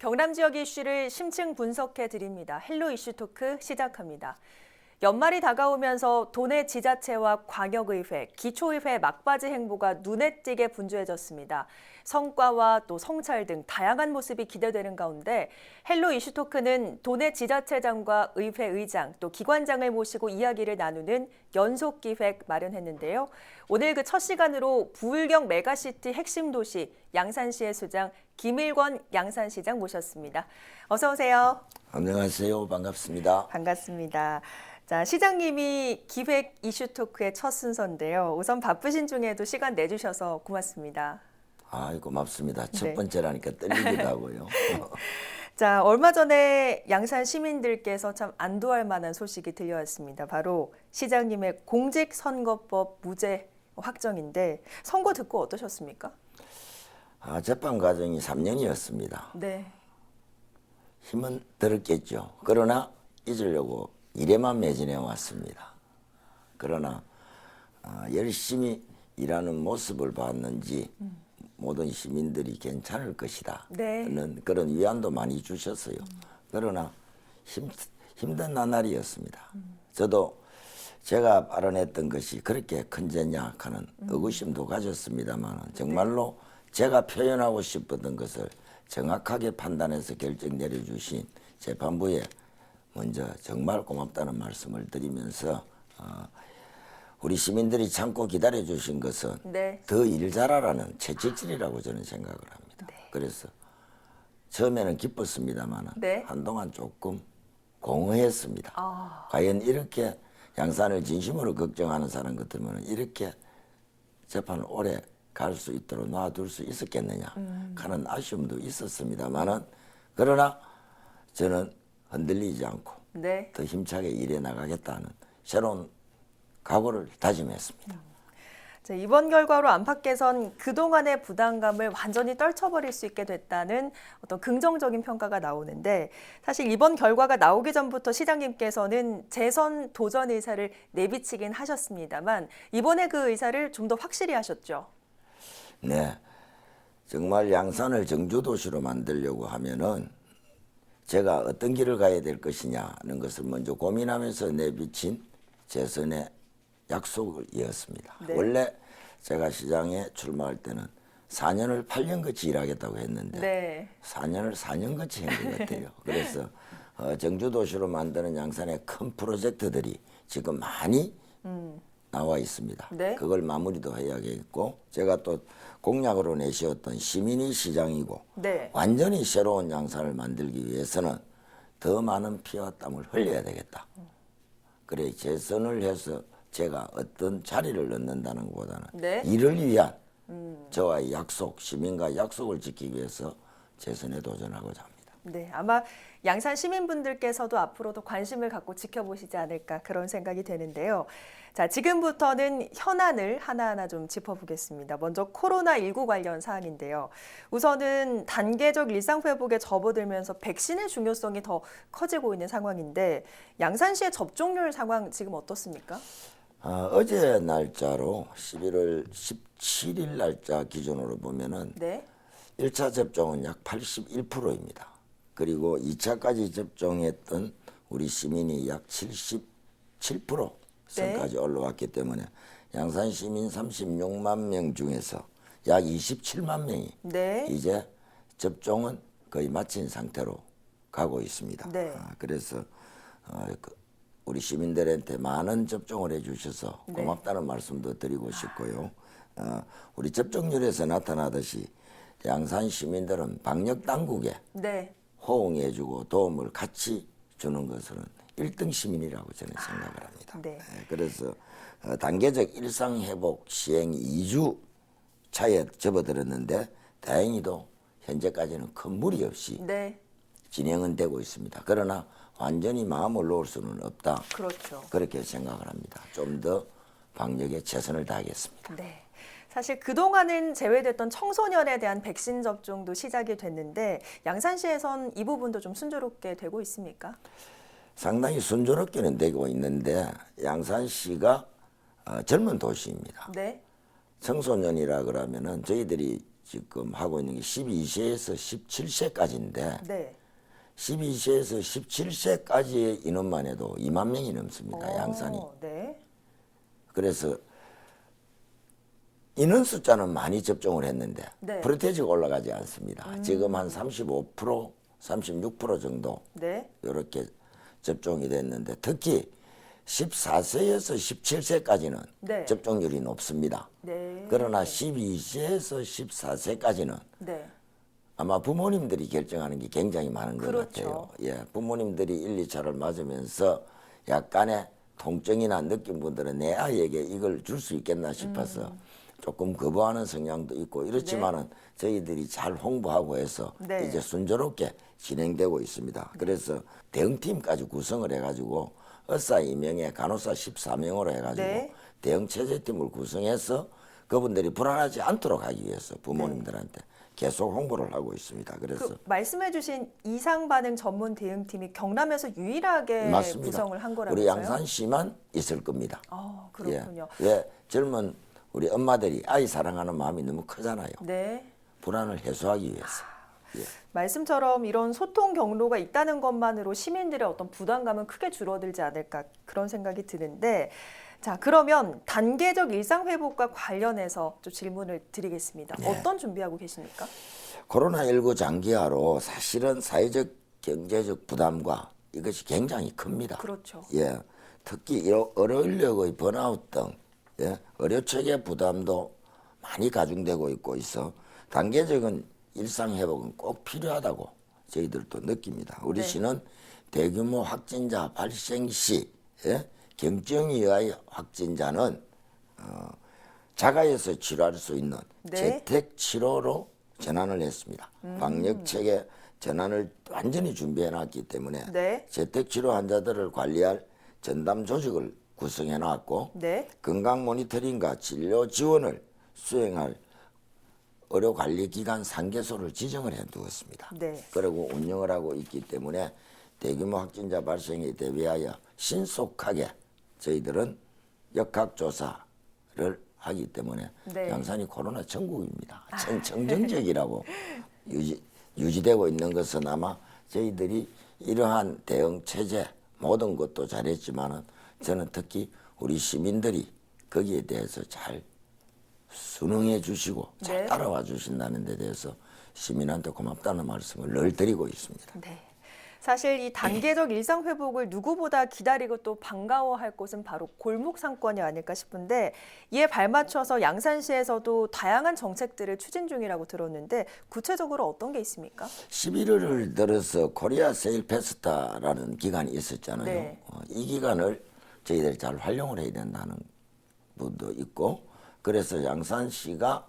경남 지역 이슈를 심층 분석해 드립니다. 헬로 이슈 토크 시작합니다. 연말이 다가오면서 도내 지자체와 광역의회, 기초의회 막바지 행보가 눈에 띄게 분주해졌습니다. 성과와 또 성찰 등 다양한 모습이 기대되는 가운데 헬로 이슈 토크는 도내 지자체장과 의회 의장 또 기관장을 모시고 이야기를 나누는 연속 기획 마련했는데요. 오늘 그 첫 시간으로 부울경 메가시티 핵심 도시 양산시의 수장 김일권 양산시장 모셨습니다. 어서 오세요. 안녕하세요. 반갑습니다. 반갑습니다. 자, 시장님이 기획 이슈 토크의 첫 순서인데요. 우선 바쁘신 중에도 시간 내주셔서 고맙습니다. 고맙습니다. 첫 네. 번째라니까 떨리기도 하고요. 자, 얼마 전에 양산 시민들께서 참 안도할 만한 소식이 들려왔습니다. 바로 시장님의 공직선거법 무죄 확정인데 선고 듣고 어떠셨습니까? 재판 과정이 3년이었습니다. 네. 힘은 들었겠죠. 그러나 잊으려고 일에만 매진해 왔습니다. 그러나 열심히 일하는 모습을 봤는지 모든 시민들이 괜찮을 것이다. 네. 그런 위안도 많이 주셨어요. 그러나 힘든 나날이었습니다. 저도 제가 발언했던 것이 그렇게 큰 죄냐 하는 의구심도 가졌습니다만 정말로 제가 표현하고 싶었던 것을 정확하게 판단해서 결정 내려주신 재판부에 먼저 정말 고맙다는 말씀을 드리면서 우리 시민들이 참고 기다려주신 것은 네. 더 일 잘하라는 채찍질이라고 저는 생각을 합니다. 네. 그래서 처음에는 기뻤습니다만 네. 한동안 조금 공허했습니다. 아. 과연 이렇게 양산을 진심으로 걱정하는 사람 같으면 이렇게 재판을 오래 갈 수 있도록 놔둘 수 있었겠느냐 하는 아쉬움도 있었습니다만은 그러나 저는 흔들리지 않고 네. 더 힘차게 일해 나가겠다는 새로운 각오를 다짐했습니다. 자, 이번 결과로 안팎에선 그동안의 부담감을 완전히 떨쳐버릴 수 있게 됐다는 어떤 긍정적인 평가가 나오는데 사실 이번 결과가 나오기 전부터 시장님께서는 재선 도전 의사를 내비치긴 하셨습니다만 이번에 그 의사를 좀 더 확실히 하셨죠. 네, 정말 양산을 정주도시로 만들려고 하면은 제가 어떤 길을 가야 될 것이냐는 것을 먼저 고민하면서 내비친 재선의 약속을 이었습니다. 네. 원래 제가 시장에 출마할 때는 4년을 8년같이 일하겠다고 했는데 네. 4년을 4년같이 한 것 같아요. 그래서 정주도시로 만드는 양산의 큰 프로젝트들이 지금 많이 나와 있습니다. 네. 그걸 마무리도 해야겠고 제가 또 공약으로 내세웠던 시민이 시장이고 네. 완전히 새로운 양산을 만들기 위해서는 더 많은 피와 땀을 흘려야 되겠다. 그래 재선을 해서 제가 어떤 자리를 얻는다는 것보다는 네. 이를 위한 저와의 약속, 시민과 약속을 지키기 위해서 재선에 도전하고자 합니다. 네, 아마 양산 시민분들께서도 앞으로도 관심을 갖고 지켜보시지 않을까 그런 생각이 되는데요. 자, 지금부터는 현안을 하나하나 좀 짚어보겠습니다. 먼저 코로나19 관련 사안인데요. 우선은 단계적 일상 회복에 접어들면서 백신의 중요성이 더 커지고 있는 상황인데 양산시의 접종률 상황 지금 어떻습니까? 어제 날짜로 11월 17일 날짜 기준으로 보면은 네. 1차 접종은 약 81%입니다. 그리고 2차까지 접종했던 우리 시민이 약 77% 선까지 올라왔기 때문에 양산 시민 36만 명 중에서 약 27만 명이 네. 이제 접종은 거의 마친 상태로 가고 있습니다. 네. 그래서 우리 시민들한테 많은 접종을 해주셔서 네. 고맙다는 말씀도 드리고 싶고요. 우리 접종률에서 나타나듯이 양산 시민들은 방역 당국에 네. 호응해주고 도움을 같이 주는 것은 1등 시민이라고 저는 생각을 합니다. 네. 그래서 단계적 일상회복 시행 2주 차에 접어들었는데 다행히도 현재까지는 큰 무리 없이 네. 진행은 되고 있습니다. 그러나 완전히 마음을 놓을 수는 없다. 그렇죠. 그렇게 생각을 합니다. 좀 더 방역에 최선을 다하겠습니다. 네. 사실 그동안은 제외됐던 청소년에 대한 백신 접종도 시작이 됐는데 양산시에선 이 부분도 좀 순조롭게 되고 있습니까? 상당히 순조롭게는 되고 있는데 양산시가 젊은 도시입니다. 네. 청소년이라 그러면은 저희들이 지금 하고 있는 게 12세에서 17세까지인데 네. 12세에서 17세까지의 인원만 해도 2만 명이 넘습니다. 양산이. 네. 그래서 인원 숫자는 많이 접종을 했는데 네. 프로테이지가 올라가지 않습니다. 지금 한 35%, 36% 정도 네. 이렇게 접종이 됐는데 특히 14세에서 17세까지는 네. 접종률이 높습니다. 네. 그러나 12세에서 14세까지는 네. 아마 부모님들이 결정하는 게 굉장히 많은 것 그렇죠. 같아요. 예, 부모님들이 1, 2차를 맞으면서 약간의 통증이나 느낀 분들은 내 아이에게 이걸 줄 수 있겠나 싶어서 조금 거부하는 성향도 있고 이렇지만은 저희들이 잘 홍보하고 해서 네. 이제 순조롭게 진행되고 있습니다. 그래서 대응팀까지 구성을 해가지고 의사 2명에 간호사 14명으로 해가지고 네. 대응 체제팀을 구성해서 그분들이 불안하지 않도록 하기 위해서 부모님들한테 계속 홍보를 하고 있습니다. 그래서 그 말씀해주신 이상 반응 전문 대응팀이 경남에서 유일하게 맞습니다. 구성을 한 거라면서요? 우리 양산시만 있을 겁니다. 아, 그렇군요. 예, 왜 젊은 우리 엄마들이 아이 사랑하는 마음이 너무 크잖아요. 네. 불안을 해소하기 위해서. 예. 말씀처럼 이런 소통 경로가 있다는 것만으로 시민들의 어떤 부담감은 크게 줄어들지 않을까 그런 생각이 드는데 자, 그러면 단계적 일상 회복과 관련해서 좀 질문을 드리겠습니다. 네. 어떤 준비하고 계십니까? 코로나19 장기화로 사실은 사회적 경제적 부담과 이것이 굉장히 큽니다. 그렇죠. 예, 특히 의료 인력의 번아웃 등 의료 체계 부담도 많이 가중되고 있어 단계적인 일상 회복은 꼭 필요하다고 저희들도 느낍니다. 우리 네. 시는 대규모 확진자 발생 시 경증 이하의 확진자는 자가에서 치료할 수 있는 네. 재택 치료로 전환을 했습니다. 방역 체계 전환을 완전히 준비해 놨기 때문에 네. 재택 치료 환자들을 관리할 전담 조직을 구성해 놨고 네. 건강 모니터링과 진료 지원을 수행할 의료관리기관 3개소를 지정을 해 두었습니다. 네. 그리고 운영을 하고 있기 때문에 대규모 확진자 발생에 대비하여 신속하게 저희들은 역학조사를 하기 때문에 네. 양산이 코로나 전국입니다. 청정적이라고 유지되고 있는 것은 아마 저희들이 이러한 대응 체제 모든 것도 잘했지만은 저는 특히 우리 시민들이 거기에 대해서 잘 순응해 주시고 잘 네. 따라와 주신다는 데 대해서 시민한테 고맙다는 말씀을 늘 드리고 있습니다. 네. 사실 이 단계적 일상 회복을 누구보다 기다리고 또 반가워할 곳은 바로 골목 상권이 아닐까 싶은데 이에 발맞춰서 양산시에서도 다양한 정책들을 추진 중이라고 들었는데 구체적으로 어떤 게 있습니까? 11월을 들어서 코리아 세일 페스타라는 기간이 있었잖아요. 네. 이 기간을 저희들이 잘 활용을 해야 된다는 분도 있고 그래서 양산시가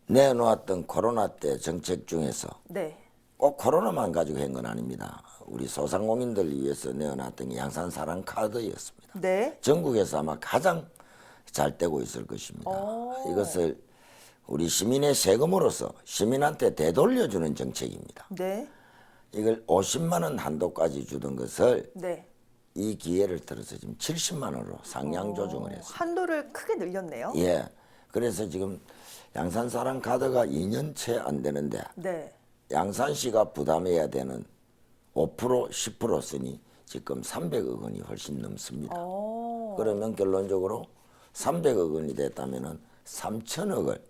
내놓았던 코로나 때 정책 중에서 네. 꼭 코로나만 가지고 한 건 아닙니다. 우리 소상공인들을 위해서 내어놨던 게 양산 사랑 카드였습니다. 네. 전국에서 아마 가장 잘 되고 있을 것입니다. 이것을 우리 시민의 세금으로서 시민한테 되돌려주는 정책입니다. 네. 이걸 50만 원 한도까지 주던 것을 네. 이 기회를 들어서 지금 70만 원으로 상향 조정을 했습니다. 한도를 크게 늘렸네요. 예. 그래서 지금 양산 사랑 카드가 2년 채 안 되는데 네. 양산시가 부담해야 되는 5% 10% 쓰니 지금 300억 원이 훨씬 넘습니다. 그러면 결론적으로 300억 원이 됐다면은 3천억을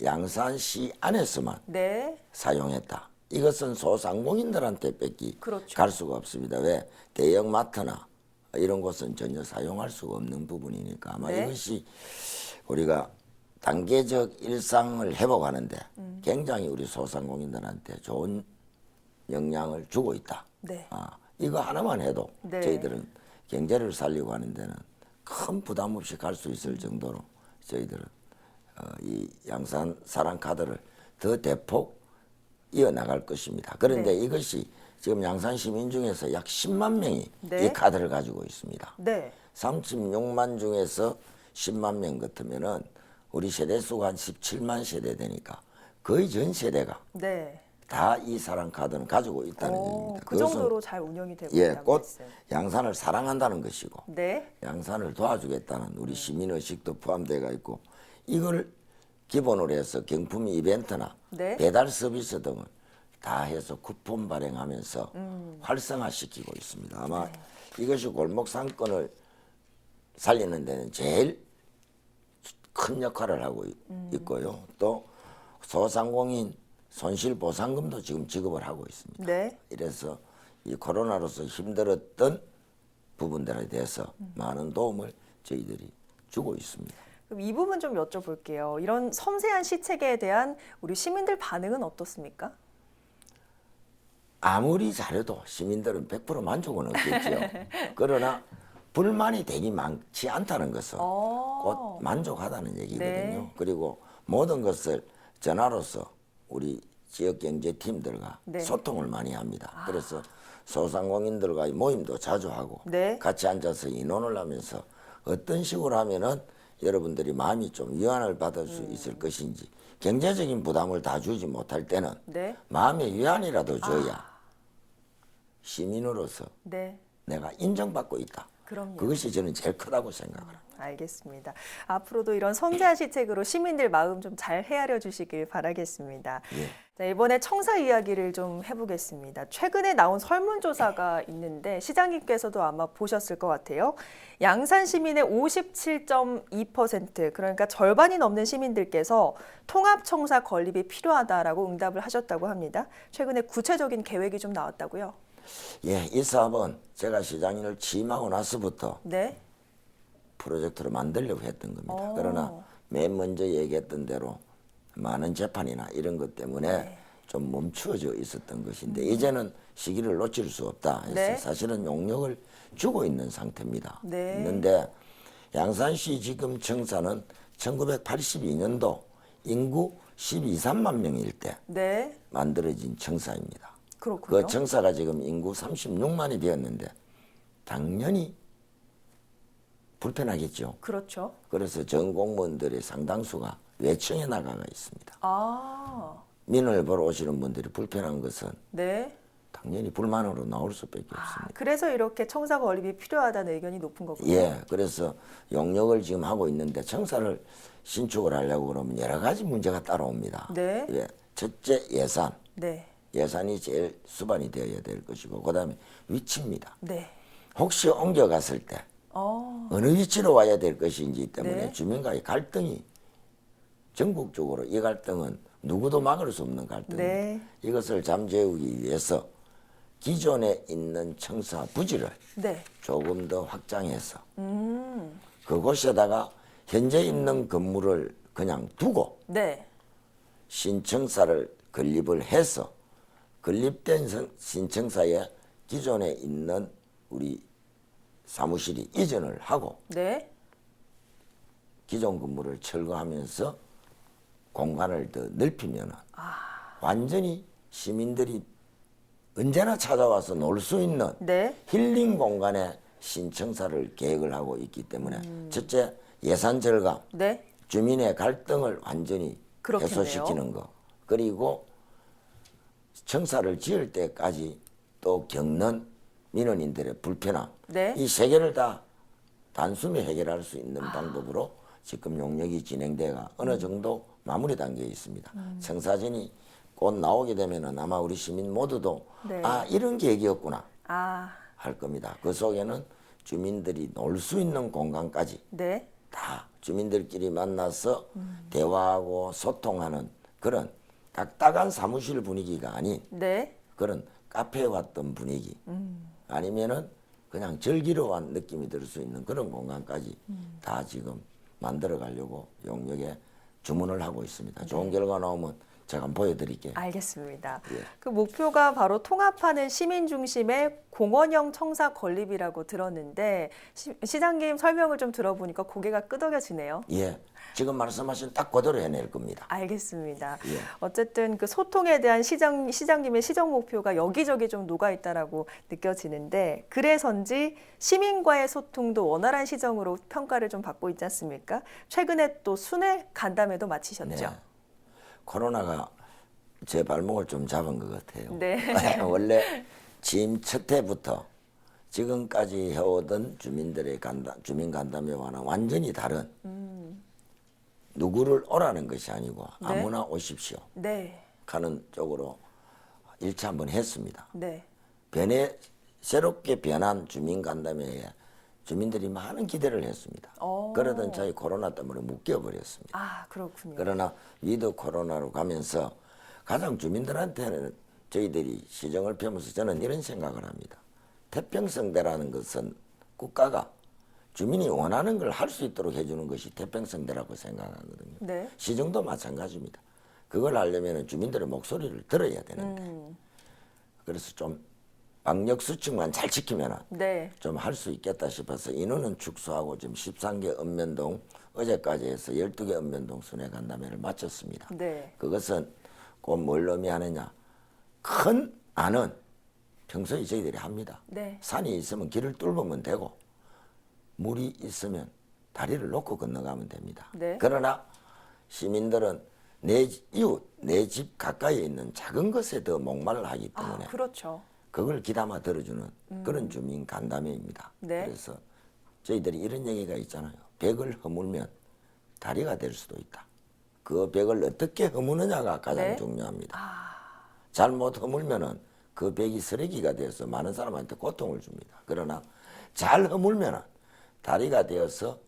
양산시 안에서만 네. 사용했다. 이것은 소상공인들한테 뺏기 그렇죠. 갈 수가 없습니다. 왜? 대형 마트나 이런 곳은 전혀 사용할 수가 없는 부분이니까 아마 네. 이것이 우리가 단계적 일상을 회복하는데 굉장히 우리 소상공인들한테 좋은 영향을 주고 있다. 네. 이거 하나만 해도 네. 저희들은 경제를 살리고 하는 데는 큰 부담 없이 갈 수 있을 정도로 저희들은 이 양산 사랑 카드를 더 대폭 이어나갈 것입니다. 그런데 네. 이것이 지금 양산 시민 중에서 약 10만 명이 네. 이 카드를 가지고 있습니다. 네. 36만 중에서 10만 명 같으면은 우리 세대 수가 한 17만 세대 되니까 거의 전 세대가 네. 다 이 사랑 카드는 가지고 있다는 얘기입니다. 그 정도로 잘 운영이 되고 예, 있다는 곧 말씀. 양산을 사랑한다는 것이고 네. 양산을 도와주겠다는 우리 시민 의식도 포함되어 있고 이걸 기본으로 해서 경품 이벤트나 네. 배달 서비스 등을 다 해서 쿠폰 발행하면서 활성화시키고 있습니다. 아마 이것이 골목 상권을 살리는 데는 제일 큰 역할을 하고 있고요. 또 소상공인 손실보상금도 지금 지급을 하고 있습니다. 네. 이래서 이 코로나로서 힘들었던 부분들에 대해서 많은 도움을 저희들이 주고 있습니다. 그럼 이 부분 좀 여쭤볼게요. 이런 섬세한 시책에 대한 우리 시민들 반응은 어떻습니까? 아무리 잘해도 시민들은 100% 만족은 없겠지요. 그러나 불만이 되게 많지 않다는 것은 곧 만족하다는 얘기거든요. 네. 그리고 모든 것을 전화로서 우리 지역경제팀들과 네. 소통을 많이 합니다. 그래서 소상공인들과의 모임도 자주 하고 네. 같이 앉아서 의논을 하면서 어떤 식으로 하면은 여러분들이 마음이 좀 위안을 받을 수 있을 것인지, 경제적인 부담을 다 주지 못할 때는 네. 마음의 위안이라도 줘야 시민으로서 네. 내가 인정받고 있다. 그럼요. 그것이 저는 제일 크다고 생각을 합니다. 알겠습니다. 앞으로도 이런 섬세한 시책으로 시민들 마음 좀 잘 헤아려 주시길 바라겠습니다. 예. 자, 이번에 청사 이야기를 좀 해보겠습니다. 최근에 나온 설문조사가 있는데 시장님께서도 아마 보셨을 것 같아요. 양산 시민의 57.2%, 그러니까 절반이 넘는 시민들께서 통합청사 건립이 필요하다라고 응답을 하셨다고 합니다. 최근에 구체적인 계획이 좀 나왔다고요? 예, 이 사업은 제가 시장님을 취임하고 나서부터 네. 프로젝트로 만들려고 했던 겁니다. 오. 그러나 맨 먼저 얘기했던 대로 많은 재판이나 이런 것 때문에 좀 멈추어져 있었던 것인데 이제는 시기를 놓칠 수 없다 해서 네. 사실은 용역을 주고 있는 상태입니다. 네. 있는데 양산시 지금 청사는 1982년도 인구 12, 3만 명일 때 네. 만들어진 청사입니다. 그렇군요. 그 청사가 지금 인구 36만이 되었는데 당연히 불편하겠죠. 그렇죠. 그래서 전 공무원들의 상당수가 외청에 나가가 있습니다. 아, 민원을 보러 오시는 분들이 불편한 것은 네. 당연히 불만으로 나올 수밖에 아, 없습니다. 그래서 이렇게 청사 건립이 필요하다는 의견이 높은 거군요. 예, 그래서 용역을 지금 하고 있는데 청사를 신축을 하려고 그러면 여러 가지 문제가 따라옵니다. 네. 예, 첫째 예산, 네. 예산이 제일 수반이 되어야 될 것이고 그다음에 위치입니다. 네. 혹시 옮겨갔을 때 어느 위치로 와야 될 것인지 때문에 네. 주민과의 갈등이 전국적으로 이 갈등은 누구도 막을 수 없는 갈등입니다. 네. 이것을 잠재우기 위해서 기존에 있는 청사 부지를 네. 조금 더 확장해서 그곳에다가 현재 있는 건물을 그냥 두고 네. 신청사를 건립을 해서 건립된 신청사에 기존에 있는 우리 사무실이 이전을 하고 네. 기존 건물을 철거하면서 공간을 더 넓히면 완전히 시민들이 언제나 찾아와서 놀 수 있는 네. 힐링 공간에 신청사를 계획을 하고 있기 때문에 첫째 예산 절감, 네. 주민의 갈등을 완전히 그렇겠네요. 해소시키는 거, 그리고 청사를 지을 때까지 또 겪는 민원인들의 불편함, 네. 이 세 개를 다 단숨에 해결할 수 있는 방법으로 지금 용역이 진행돼가 어느 정도 마무리 단계에 있습니다. 청사진이 곧 나오게 되면은 아마 우리 시민 모두도 네. 아 이런 계획이었구나 아, 할 겁니다. 그 속에는 주민들이 놀 수 있는 공간까지 네. 다 주민들끼리 만나서 대화하고 소통하는 그런 딱딱한 사무실 분위기가 아닌 네. 그런 카페에 왔던 분위기 아니면은 그냥 즐기러 온 느낌이 들 수 있는 그런 공간까지 다 지금 만들어 가려고 용역에 주문을 하고 있습니다. 좋은 결과 나오면 제가 한번 보여드릴게요. 알겠습니다. 예. 그 목표가 바로 통합하는 시민 중심의 공원형 청사 건립이라고 들었는데 시장님 설명을 좀 들어보니까 고개가 끄덕여지네요. 예, 지금 말씀하신 딱 그대로 해낼 겁니다. 알겠습니다. 예. 어쨌든 그 소통에 대한 시장님의 시정 목표가 여기저기 좀 녹아 있다라고 느껴지는데 그래서인지 시민과의 소통도 원활한 시정으로 평가를 좀 받고 있지 않습니까? 최근에 또 순회 간담회도 마치셨죠. 네. 코로나가 제 발목을 좀 잡은 것 같아요. 네. 원래 취임 첫 해부터 지금까지 해오던 주민 간담회와는 완전히 다른 누구를 오라는 것이 아니고 네. 아무나 오십시오 네. 하는 쪽으로 일차 한번 했습니다. 네. 새롭게 변한 주민 간담회에 주민들이 많은 기대를 했습니다. 그러던 저희 코로나 때문에 묶여버렸습니다. 아, 그렇군요. 그러나 위드 코로나로 가면서 가장 주민들한테는 저희들이 시정을 펴면서 저는 이런 생각을 합니다. 태평성대라는 것은 국가가 주민이 원하는 걸 할 수 있도록 해주는 것이 태평성대라고 생각하거든요. 네. 시정도 마찬가지입니다. 그걸 하려면 주민들의 목소리를 들어야 되는데 그래서 좀 방역수칙만 잘 지키면 네. 좀 할 수 있겠다 싶어서 인원은 축소하고 지금 13개 읍면동 어제까지 해서 12개 읍면동 순회간담회를 마쳤습니다. 네. 그것은 꼭 뭘 의미하느냐. 큰 안은 평소에 저희들이 합니다. 네. 산이 있으면 길을 뚫으면 되고 물이 있으면 다리를 놓고 건너가면 됩니다. 네. 그러나 시민들은 내 이웃, 내 집 가까이에 있는 작은 것에 더 목말라 하기 때문에 그렇죠. 그걸 귀담아 들어주는 그런 주민 간담회입니다. 네. 그래서 저희들이 이런 얘기가 있잖아요. 벽을 허물면 다리가 될 수도 있다. 그 벽을 어떻게 허무느냐가 가장 네. 중요합니다. 잘못 허물면은 그 벽이 쓰레기가 되어서 많은 사람한테 고통을 줍니다. 그러나 잘 허물면은 다리가 되어서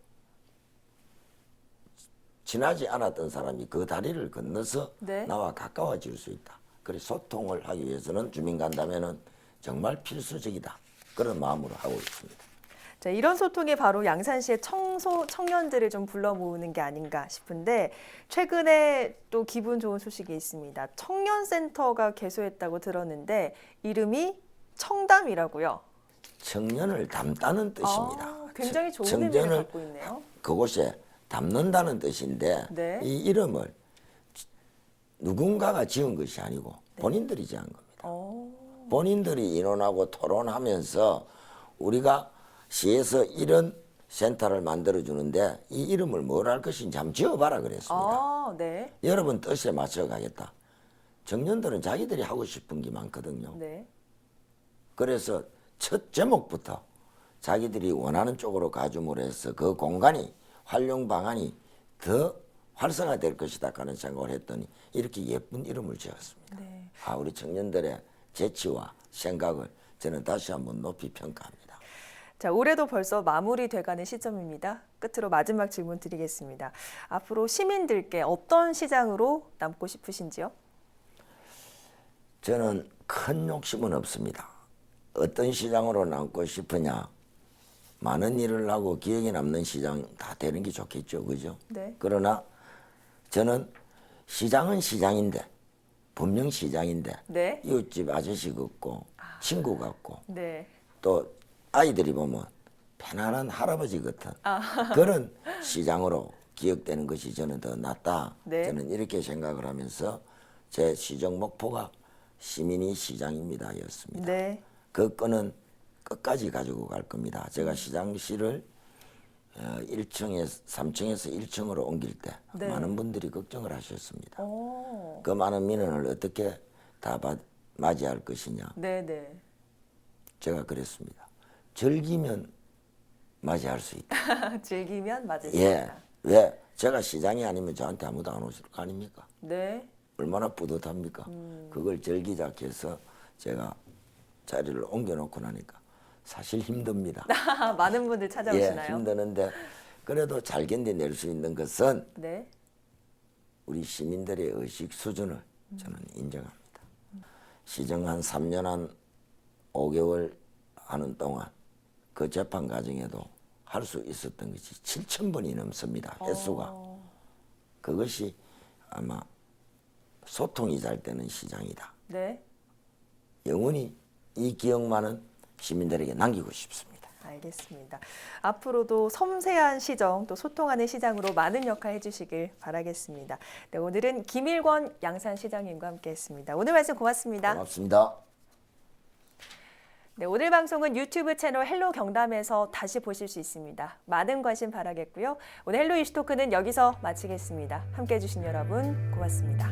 지나지 않았던 사람이 그 다리를 건너서 네. 나와 가까워질 수 있다. 그래서 소통을 하기 위해서는 주민간담회는 정말 필수적이다. 그런 마음으로 하고 있습니다. 자, 이런 소통이 바로 양산시의 청년들을 좀 불러 모으는 게 아닌가 싶은데 최근에 또 기분 좋은 소식이 있습니다. 청년센터가 개소했다고 들었는데 이름이 청담이라고요. 청년을 담다는 뜻입니다. 굉장히 좋은 의미를 청년을 갖고 있네요. 그곳에 담는다는 뜻인데 네. 이 이름을 누군가가 지은 것이 아니고 본인들이 지은 겁니다. 본인들이 의논하고 토론하면서 우리가 시에서 이런 센터를 만들어주는데 이 이름을 뭘 할 것인지 한번 지어봐라 그랬습니다. 네. 여러분 뜻에 맞춰 가겠다. 청년들은 자기들이 하고 싶은 게 많거든요. 네. 그래서 첫 제목부터 자기들이 원하는 쪽으로 가줌으로 해서 그 공간이 활용 방안이 더 활성화될 것이다 하는 생각을 했더니 이렇게 예쁜 이름을 지었습니다. 네. 우리 청년들의 재치와 생각을 저는 다시 한번 높이 평가합니다. 자, 올해도 벌써 마무리돼가는 시점입니다. 끝으로 마지막 질문 드리겠습니다. 앞으로 시민들께 어떤 시장으로 남고 싶으신지요? 저는 큰 욕심은 없습니다. 어떤 시장으로 남고 싶으냐. 많은 일을 하고 기억에 남는 시장 다 되는 게 좋겠죠. 그죠? 네. 그러나 저는 시장은 시장인데 분명 시장인데 네. 이웃집 아저씨 같고 친구 같고 네. 또 아이들이 보면 편안한 할아버지 같은 그런 시장으로 기억되는 것이 저는 더 낫다. 네. 저는 이렇게 생각을 하면서 제 시정 목표가 시민이 시장입니다 였습니다. 네. 그 끈은 끝까지 가지고 갈 겁니다. 제가 시장실을 1층에서 3층에서 1층으로 옮길 때 네. 많은 분들이 걱정을 하셨습니다. 오. 그 많은 민원을 어떻게 다 맞이할 것이냐. 네네. 제가 그랬습니다. 즐기면 맞이할 수 있다. 즐기면 맞을 수 예. 있다. 왜? 제가 시장이 아니면 저한테 아무도 안 오실 거 아닙니까? 네. 얼마나 뿌듯합니까? 그걸 즐기자 해서 제가 자리를 옮겨놓고 나니까 사실 힘듭니다. 많은 분들 예, 찾아오시나요? 힘드는데 그래도 잘 견뎌낼 수 있는 것은 네. 우리 시민들의 의식 수준을 저는 인정합니다. 시정 한 3년 한 5개월 하는 동안 그 재판 과정에도 할 수 있었던 것이 7,000번이 넘습니다. 횟수가. 그것이 아마 소통이 잘 되는 시장이다. 네. 영원히 이 기억만은 시민들에게 남기고 싶습니다. 알겠습니다. 앞으로도 섬세한 시정 또 소통하는 시장으로 많은 역할 해주시길 바라겠습니다. 네, 오늘은 김일권 양산시장님과 함께했습니다. 오늘 말씀 고맙습니다. 고맙습니다. 네, 오늘 방송은 유튜브 채널 헬로 경담에서 다시 보실 수 있습니다. 많은 관심 바라겠고요. 오늘 헬로 이슈토크는 여기서 마치겠습니다. 함께해 주신 여러분 고맙습니다.